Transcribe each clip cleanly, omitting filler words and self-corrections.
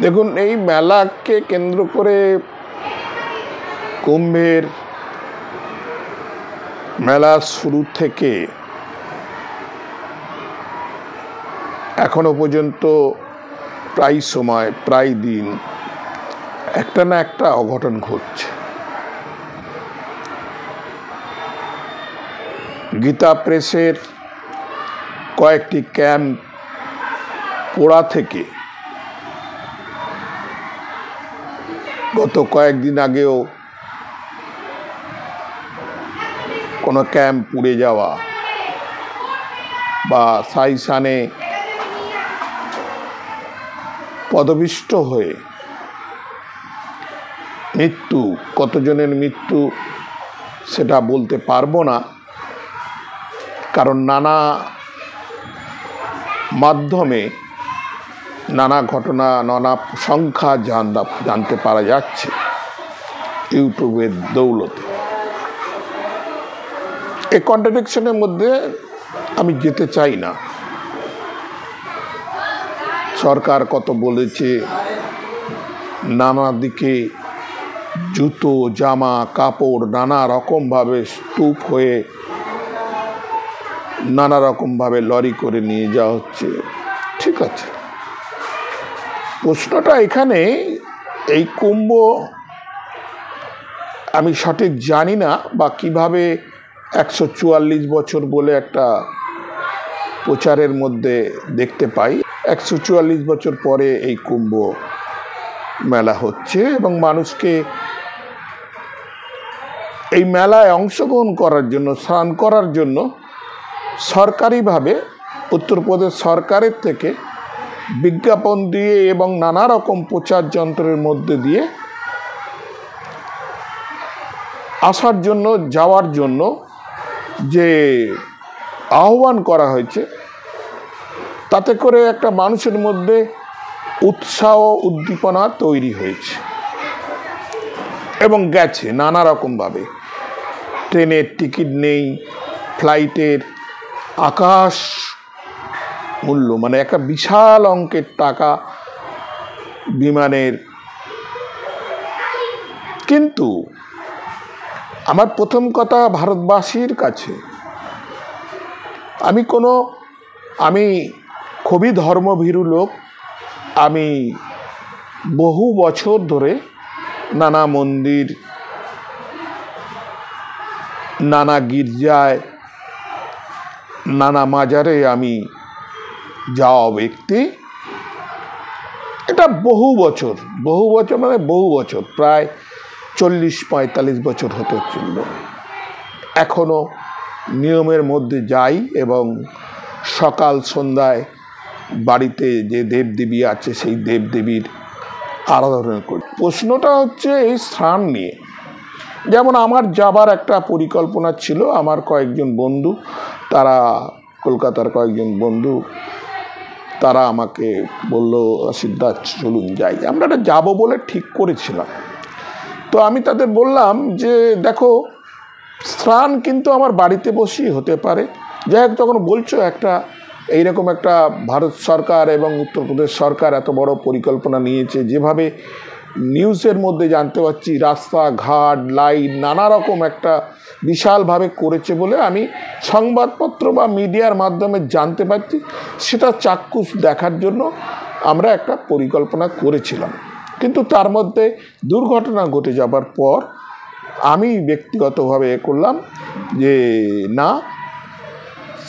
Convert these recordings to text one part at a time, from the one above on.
দেখুন, এই মেলাকে কেন্দ্র করে কুম্ভের মেলা শুরু থেকে এখনো পর্যন্ত প্রায় সময় প্রায় দিন একটা না একটা অঘটন ঘটছে। গীতা প্রেসের কয়েকটি ক্যাম্প পোড়া থেকে গত কয়েকদিন আগেও কোনো ক্যাম্প পুড়ে যাওয়া বা সাইসানে পদপিষ্ট হয়ে মৃত্যু, কতজনের মৃত্যু সেটা বলতে পারবো না, কারণ নানা মাধ্যমে নানা ঘটনা, নানা সংখ্যা জানতে পারা যাচ্ছে ইউটিউবের দৌলতে। এই কন্ট্রাডিকশনের মধ্যে আমি যেতে চাই না। সরকার কত বলেছে, নানা দিকে জুতো, জামা কাপড় নানা রকমভাবে স্তূপ হয়ে নানা রকমভাবে লরি করে নিয়ে যাওয়া হচ্ছে। ঠিক আছে, প্রশ্নটা এখানে, এই কুম্ভ আমি সঠিক জানি না বা কিভাবে 144 বছর বলে একটা প্রচারের মধ্যে দেখতে পাই। 144 বছর পরে এই কুম্ভ মেলা হচ্ছে এবং মানুষকে এই মেলায় অংশগ্রহণ করার জন্য, স্নান করার জন্য সরকারিভাবে উত্তরপ্রদেশ সরকারের থেকে বিজ্ঞাপন দিয়ে এবং নানা রকম প্রচার যন্ত্রের মধ্যে দিয়ে আসার জন্য, যাওয়ার জন্য যে আহ্বান করা হয়েছে, তাতে করে একটা মানুষের মধ্যে উৎসাহ, উদ্দীপনা তৈরি হয়েছে এবং গেছে নানা রকমভাবে। ট্রেনের টিকিট নেই, ফ্লাইটের আকাশ মূল্য, মানে একটা বিশাল অঙ্কের টাকা বিমানের। কিন্তু আমার প্রথম কথা ভারতবাসীর কাছে, আমি খুবই ধর্মভীরু লোক। আমি বহু বছর ধরে নানা মন্দির, নানা গির্জায়, নানা মাজারে আমি যাওয়া ব্যক্তি। এটা বহু বছর মানে বহু বছর, প্রায় 40-45 বছর হতে চলল। এখনো নিয়মের মধ্যে যাই এবং সকাল সন্ধ্যায় বাড়িতে যে দেবদেবী আছে সেই দেবদেবীর আরাধনা করি। প্রশ্নটা হচ্ছে এই স্নান নিয়ে। যেমন আমার যাবার একটা পরিকল্পনা ছিল, আমার কয়েকজন বন্ধু, তারা কলকাতার কয়েকজন বন্ধু, তারা আমাকে বলল, সিদ্ধার্থ চলুন যাই। আমরা এটা যাবো বলে ঠিক করেছিলাম। তো আমি তাদের বললাম যে দেখো, স্নান কিন্তু আমার বাড়িতে বসেই হতে পারে। যাই হোক, তখন বলছো একটা এইরকম একটা ভারত সরকার এবং উত্তরপ্রদেশ সরকার এত বড় পরিকল্পনা নিয়েছে, যেভাবে নিউজের মধ্যে জানতে পারছি রাস্তাঘাট, লাইট নানা রকম একটা বিশালভাবে করেছে বলে আমি সংবাদপত্র বা মিডিয়ার মাধ্যমে জানতে পারছি। সেটা চাক্ষুষ দেখার জন্য আমরা একটা পরিকল্পনা করেছিলাম। কিন্তু তার মধ্যে দুর্ঘটনা ঘটে যাবার পর আমি ব্যক্তিগতভাবে করলাম যে না,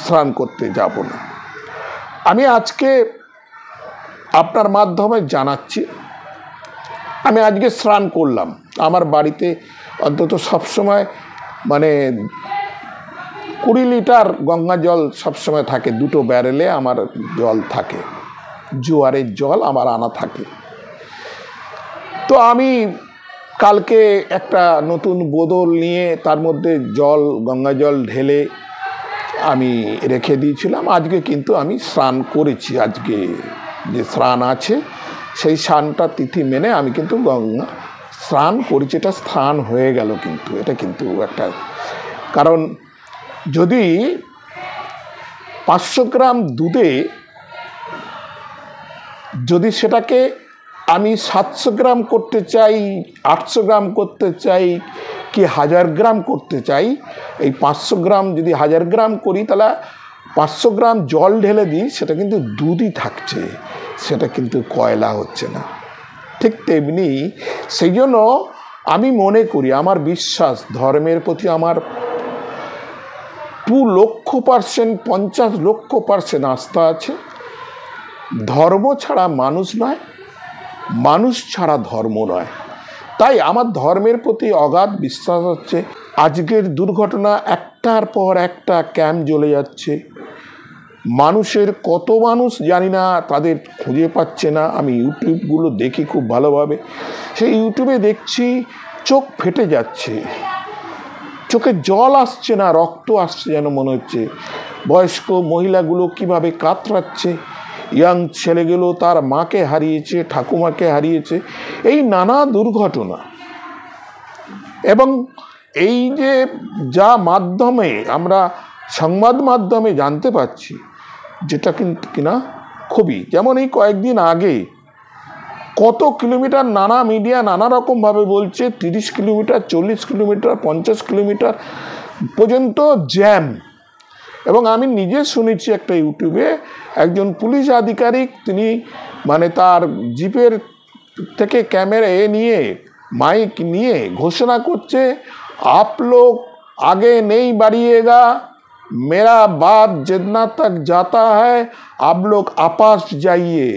স্নান করতে যাব না। আমি আজকে আপনার মাধ্যমে জানাচ্ছি, আমি আজকে স্নান করলাম। আমার বাড়িতে অন্তত সবসময় মানে 20 লিটার গঙ্গা জল সবসময় থাকে, 2টো ব্যারেলে আমার জল থাকে, জোয়ারের জল আমার আনা থাকে। তো আমি কালকে একটা নতুন বোতল নিয়ে তার মধ্যে জল, গঙ্গা জল ঢেলে আমি রেখে দিয়েছিলাম। আজকে কিন্তু আমি স্নান করেছি। আজকে যে স্নান আছে সেই স্নানটা তিথি মেনে আমি কিন্তু গঙ্গা স্নান করেছি। এটা স্নান হয়ে গেল, কিন্তু এটা কিন্তু একটা, কারণ যদি 500 গ্রাম দুধে যদি সেটাকে আমি 700 গ্রাম করতে চাই, 800 গ্রাম করতে চাই, কি 1000 গ্রাম করতে চাই, এই 500 গ্রাম যদি 1000 গ্রাম করি তাহলে 500 গ্রাম জল ঢেলে দিই, সেটা কিন্তু দুধই থাকছে, সেটা কিন্তু কয়লা হচ্ছে না। ঠিক তেমনি সেই জন্য আমি মনে করি, আমার বিশ্বাস, ধর্মের প্রতি আমার 2,00,000% 50,00,000% আস্থা আছে। ধর্ম ছাড়া মানুষ নয়, মানুষ ছাড়া ধর্ম নয়। তাই আমার ধর্মের প্রতি অগাধ বিশ্বাস হচ্ছে। আজকের দুর্ঘটনা, একটার পর একটা ক্যাম্প জ্বলে যাচ্ছে, মানুষের কত মানুষ জানি না, তাদের খুঁজে পাচ্ছে না। আমি ইউটিউবগুলো দেখি খুব ভালোভাবে, সেই ইউটিউবে দেখছি চোখ ফেটে যাচ্ছে, চোখে জল আসছে না, রক্ত আসছে যেন মনে হচ্ছে। বয়স্ক মহিলাগুলো কিভাবে কাতরাচ্ছে, ইয়াং ছেলেগুলো তার মাকে হারিয়েছে, ঠাকুমাকে হারিয়েছে, এই নানা দুর্ঘটনা। এবং এই যে যা মাধ্যমে আমরা সংবাদ মাধ্যমে জানতে পাচ্ছি, যেটা কিন্তু কিনা খুবই, যেমন এই কয়েকদিন আগে কত কিলোমিটার নানা মিডিয়া নানা রকমভাবে বলছে, 30 কিলোমিটার, 40 কিলোমিটার, 50 কিলোমিটার পর্যন্ত জ্যাম। এবং আমি নিজে শুনেছি একটা ইউটিউবে একজন পুলিশ আধিকারিক, তিনি মানে তার জিপের থেকে ক্যামেরা নিয়ে মাইক নিয়ে ঘোষণা করছে, आप लोग आगे नहीं बढ़िएगा, मेरा बात जितना तक जाता है आप लोग आपास जाइए,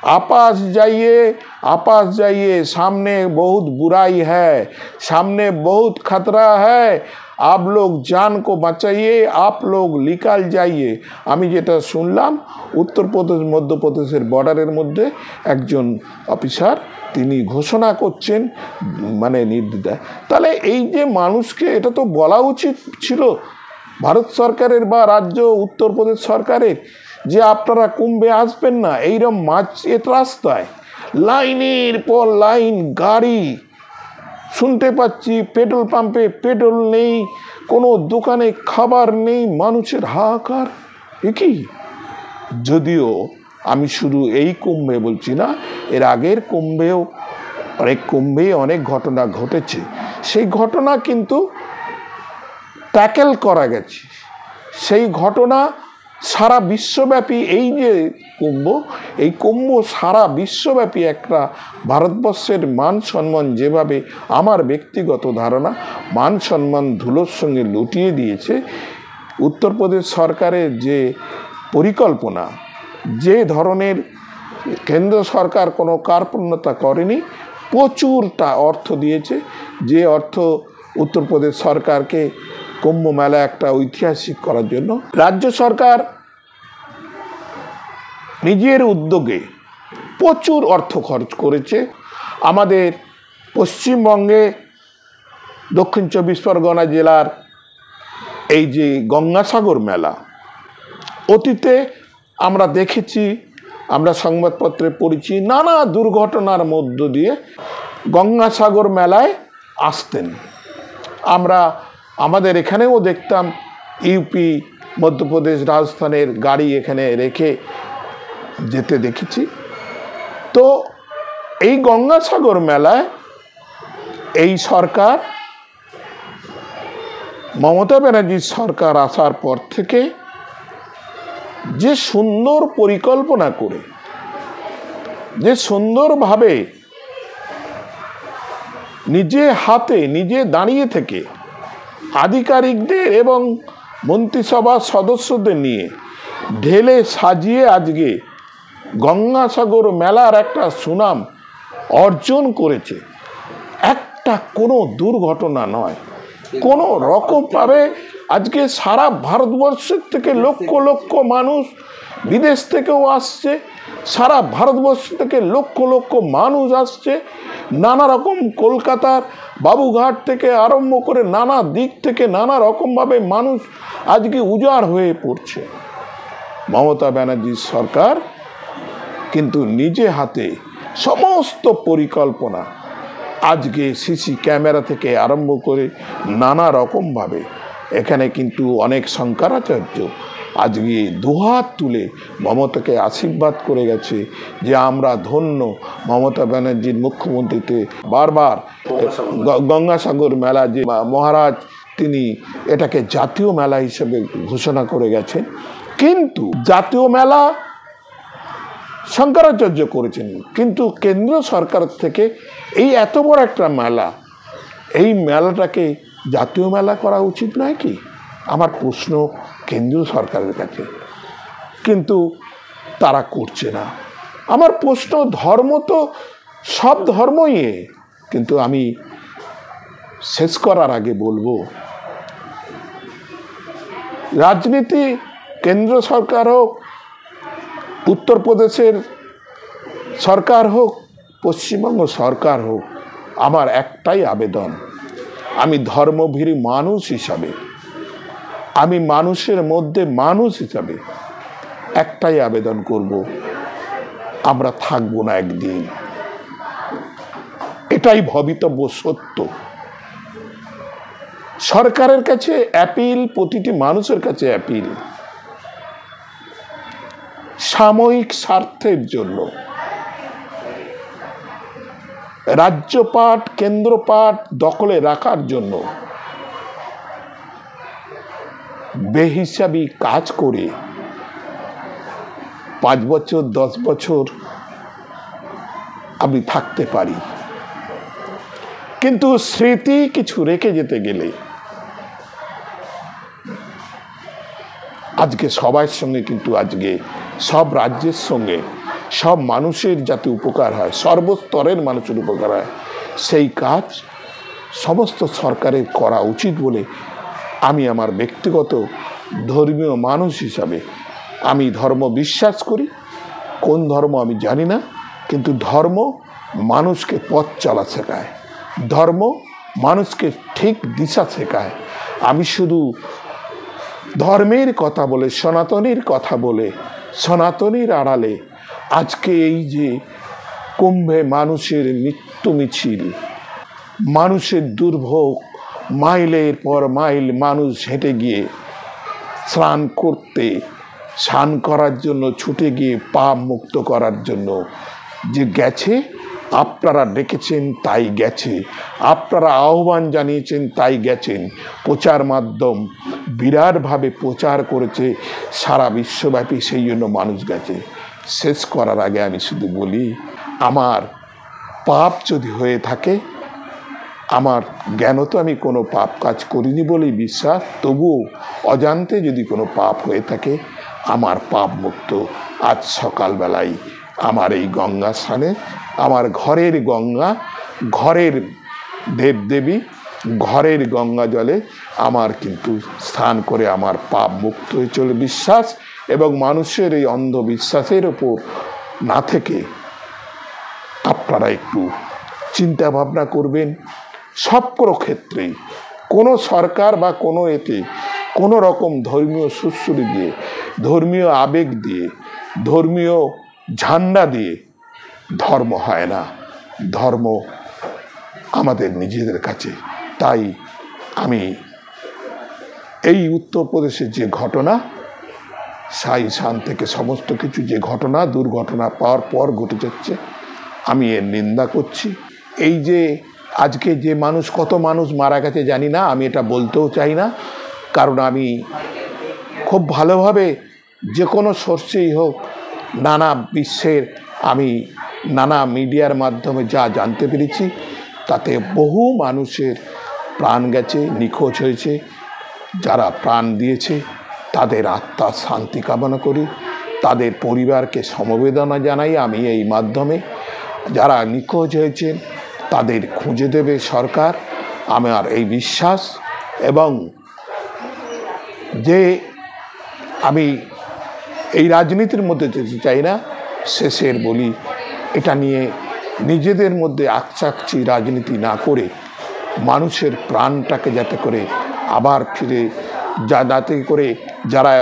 आपास जाइए, आपास जाइए, सामने बहुत बुराई है, सामने बहुत खतरा है, आप लोग जान को बचाइए, आप लोग निकल जाइए। আমি যেটা শুনলাম, উত্তরপ্রদেশ মধ্যপ্রদেশের বর্ডারের মধ্যে একজন অফিসার তিনি ঘোষণা করছেন, মানে নির্দ্বিধায়। তাহলে এই যে মানুষকে এটা তো বলা উচিত ছিল ভারত সরকারের বা রাজ্য উত্তরপ্রদেশ সরকারের, যে আপনারা কুম্ভে আসবেন না। এইরকম মাঝের রাস্তায় লাইনের পর লাইন গাড়ি, শুনতে পাচ্ছি পেট্রোল পাম্পে পেট্রোল নেই, কোনো দোকানে খাবার নেই, মানুষের হাহাকার। কি যদিও আমি শুধু এই কুম্ভে বলছি না, এর আগের কুম্ভেও অনেক ঘটনা ঘটেছে, সেই ঘটনা কিন্তু ট্যাকেল করা গেছে। সেই ঘটনা সারা বিশ্বব্যাপী, এই যে কুম্ভ, এই কুম্ভ সারা বিশ্বব্যাপী একটা ভারতবর্ষের মান সম্মান, যেভাবে আমার ব্যক্তিগত ধারণা, মান সম্মান ধুলোর সঙ্গে লুটিয়ে দিয়েছে। উত্তরপ্রদেশ সরকারের যে পরিকল্পনা, যে ধরনের, কেন্দ্র সরকার কোনো কার্পণ্যতা করেনি, প্রচুরটা অর্থ দিয়েছে, যে অর্থ উত্তরপ্রদেশ সরকারকে কুম্ভ মেলা একটা ঐতিহাসিক করার জন্য রাজ্য সরকার নিজের উদ্যোগে প্রচুর অর্থ খরচ করেছে। আমাদের পশ্চিমবঙ্গে দক্ষিণ 24 পরগনা জেলার এই যে গঙ্গাসাগর মেলা, অতীতে আমরা দেখেছি, আমরা সংবাদপত্রে পড়েছি, নানা দুর্ঘটনার মধ্য দিয়ে গঙ্গাসাগর মেলায় আসতেন। আমরা আমাদের এখানেও দেখতাম ইউপি, মধ্যপ্রদেশ, রাজস্থানের গাড়ি এখানে রেখে যেতে দেখেছি। তো এই গঙ্গাসাগর মেলায় এই সরকার, মমতা ব্যানার্জির সরকার আসার পর থেকে যে সুন্দর পরিকল্পনা করে, যে সুন্দরভাবে নিজে হাতে নিজে দাঁড়িয়ে থেকে আধিকারিকদের এবং মন্ত্রিসভার সদস্যদের নিয়ে ঢেলে সাজিয়ে আজকে গঙ্গাসাগর মেলার একটা সুনাম অর্জন করেছে। একটা কোনো দুর্ঘটনা নয়, কোনো রকমভাবে আজকে সারা ভারতবর্ষের থেকে লক্ষ লক্ষ মানুষ, বিদেশ থেকেও আসছে, সারা ভারতবর্ষ থেকে লক্ষ লক্ষ মানুষ আসছে, নানা রকম কলকাতার বাবুঘাট থেকে আরম্ভ করে নানা দিক থেকে নানা রকমভাবে মানুষ আজকে উজাড় হয়ে পড়ছে। মমতা ব্যানার্জির সরকার কিন্তু নিজে হাতে সমস্ত পরিকল্পনা, আজকে সিসি ক্যামেরা থেকে আরম্ভ করে নানা রকমভাবে, এখানে কিন্তু অনেক শঙ্করাচার্য আজকে দুহাত তুলে মমতাকে আশীর্বাদ করে গেছে যে আমরা ধন্য মমতা ব্যানার্জির মুখ্যমন্ত্রীতে। বারবার গঙ্গাসাগর মেলা যে মহারাজ তিনি এটাকে জাতীয় মেলা হিসেবে ঘোষণা করে গেছেন, কিন্তু জাতীয় মেলা শঙ্করাচার্য করেছেন, কিন্তু কেন্দ্র সরকার থেকে এই এত বড় একটা মেলা, এই মেলাটাকে জাতীয় মেলা করা উচিত নয় কি? আমার প্রশ্ন কেন্দ্রীয় সরকারের কাছে, কিন্তু তারা করছে না। আমার প্রশ্ন, ধর্ম তো সব ধর্মই, কিন্তু আমি শেষ করার আগে বলবো, রাজনীতি কেন্দ্র সরকার হোক, উত্তরপ্রদেশের সরকার হোক, পশ্চিমবঙ্গ সরকার হোক, আমার একটাই আবেদন, আমি ধর্মভীরু মানুষ হিসাবে, আমি মানুষের মধ্যে মানুষ হিসাবে একটাই আবেদন করব, আমরা থাকবো না একদিন। এটাই ভবিতব্য সত্য। সরকারের কাছে অ্যাপিল, প্রতিটি মানুষের কাছে অ্যাপিল, সাময়িক স্বার্থের জন্য রাজ্যপাট, কেন্দ্রপাট দখলে রাখার জন্য বেহিসাবি কাজ করে 5 বছর 10 বছর আমি থাকতে পারি, কিন্তু স্মৃতি কিছু রেখে যেতে গেলে আজকে সবার সঙ্গে, কিন্তু আজকে সব রাজ্যের সঙ্গে সব মানুষের যাতে উপকার হয়, সর্বস্তরের মানুষের উপকার হয়, সেই কাজ সমস্ত সরকারের করা উচিত বলে আমি আমার ব্যক্তিগত ধর্মীয় মানুষ হিসাবে, আমি ধর্ম বিশ্বাস করি, কোন ধর্ম আমি জানি না, কিন্তু ধর্ম মানুষকে পথ চলা শেখায়, ধর্ম মানুষকে ঠিক দিশা শেখায়। আমি শুধু ধর্মের কথা বলে, সনাতনীর কথা বলে, সনাতনীর আড়ালে আজকে এই যে কুম্ভে মানুষের মৃত্যু মিছিল, মানুষের দুর্ভোগ, মাইলের পর মাইল মানুষ হেঁটে গিয়ে স্নান করতে, স্নান করার জন্য ছুটে গিয়ে পাপ মুক্ত করার জন্য যে গেছে, আপনারা ডেকেছেন তাই গেছে, আপনারা আহ্বান জানিয়েছেন তাই গেছেন, প্রচার মাধ্যম বিরাটভাবে প্রচার করেছে সারা বিশ্বব্যাপী, সেই জন্য মানুষ গেছে। শেষ করার আগে আমি শুধু বলি, আমার পাপ যদি হয়ে থাকে, আমার জ্ঞানত আমি কোনো পাপ কাজ করিনি বলেই বিশ্বাস, তবুও অজান্তে যদি কোনো পাপ হয়ে থাকে, আমার পাপ মুক্ত আজ সকালবেলায় আমার এই গঙ্গা স্নানে, আমার ঘরের গঙ্গা, ঘরের দেবদেবী, ঘরের গঙ্গা জলে আমার কিন্তু স্নান করে আমার পাপ মুক্ত হয়ে চলে বিশ্বাস। এবং মানুষের এই অন্ধবিশ্বাসের ওপর না থেকে আপনারা একটু চিন্তা ভাবনা করবেন। সব ক্ষেত্রেই কোনো সরকার বা কোনো এতে কোনো রকম ধর্মীয় সুশ্রুতি দিয়ে, ধর্মীয় আবেগ দিয়ে, ধর্মীয় ঝান্ডা দিয়ে ধর্ম হয় না, ধর্ম আমাদের নিজেদের কাছে। তাই আমি এই উত্তরপ্রদেশের যে ঘটনা, শান থেকে সমস্ত কিছু যে ঘটনা, দুর্ঘটনা পাওয়ার পর ঘটে যাচ্ছে, আমি এর নিন্দা করছি। এই যে আজকে যে মানুষ, কত মানুষ মারা গেছে জানি না, আমি এটা বলতেও চাই না, কারণ আমি খুব ভালোভাবে যে কোনো সোর্সেই হোক, নানা বিশ্বের আমি নানা মিডিয়ার মাধ্যমে যা জানতে পেরেছি, তাতে বহু মানুষের প্রাণ গেছে, নিখোঁজ হয়েছে। যারা প্রাণ দিয়েছে তাদের আত্মার শান্তি কামনা করি, তাদের পরিবারকে সমবেদনা জানাই আমি এই মাধ্যমে। যারা নিখোঁজ হয়েছেন তাদের খুঁজে দেবে সরকার, আমার এই বিশ্বাস। এবং যে আমি এই রাজনীতির মধ্যে যেতে চাই না, শেষের বলি, এটা নিয়ে নিজেদের মধ্যে আকচাকচি রাজনীতি না করে মানুষের প্রাণটাকে যাতে করে আবার ফিরে, যাতে করে যারা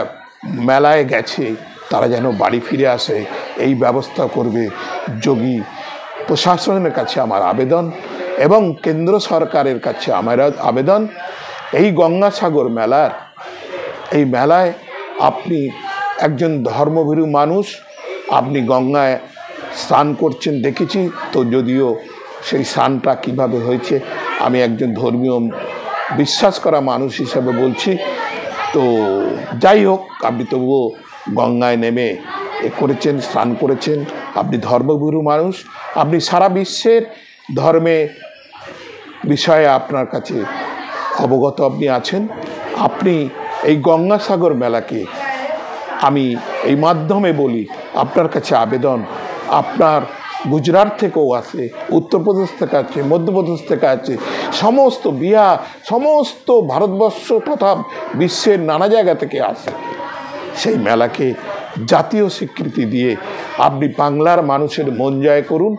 মেলায় গেছে তারা যেন বাড়ি ফিরে আসে, এই ব্যবস্থা করবে যোগী প্রশাসনের কাছে আমার আবেদন। এবং কেন্দ্র সরকারের কাছে আমার আবেদন, এই গঙ্গাসাগর মেলার, এই মেলায় আপনি একজন ধর্মভীরু মানুষ, আপনি গঙ্গায় স্নান করছেন দেখেছি তো, যদিও সেই স্নানটা কীভাবে হয়েছে আমি একজন ধর্মীয় বিশ্বাস করা মানুষ হিসাবে বলছি। তো যাই হোক, আপনি তবুও গঙ্গায় নেমে করেছেন, স্নান করেছেন, আপনি ধর্মভীরু মানুষ, আপনি সারা বিশ্বের ধর্মে বিষয়ে আপনার কাছে অবগত আপনি আছেন। আপনি এই গঙ্গাসাগর মেলাকে আমি এই মাধ্যমে বলি, আপনার কাছে আবেদন, আপনার গুজরাট থেকেও আছে, উত্তরপ্রদেশ থেকে আছে, মধ্যপ্রদেশ থেকে আছে, সমস্ত বিহার, সমস্ত ভারতবর্ষ তথা বিশ্বের নানা জায়গা থেকে আসে। সেই মেলাকে জাতীয় স্বীকৃতি দিয়ে আপনি বাংলার মানুষের মন জয় করুন।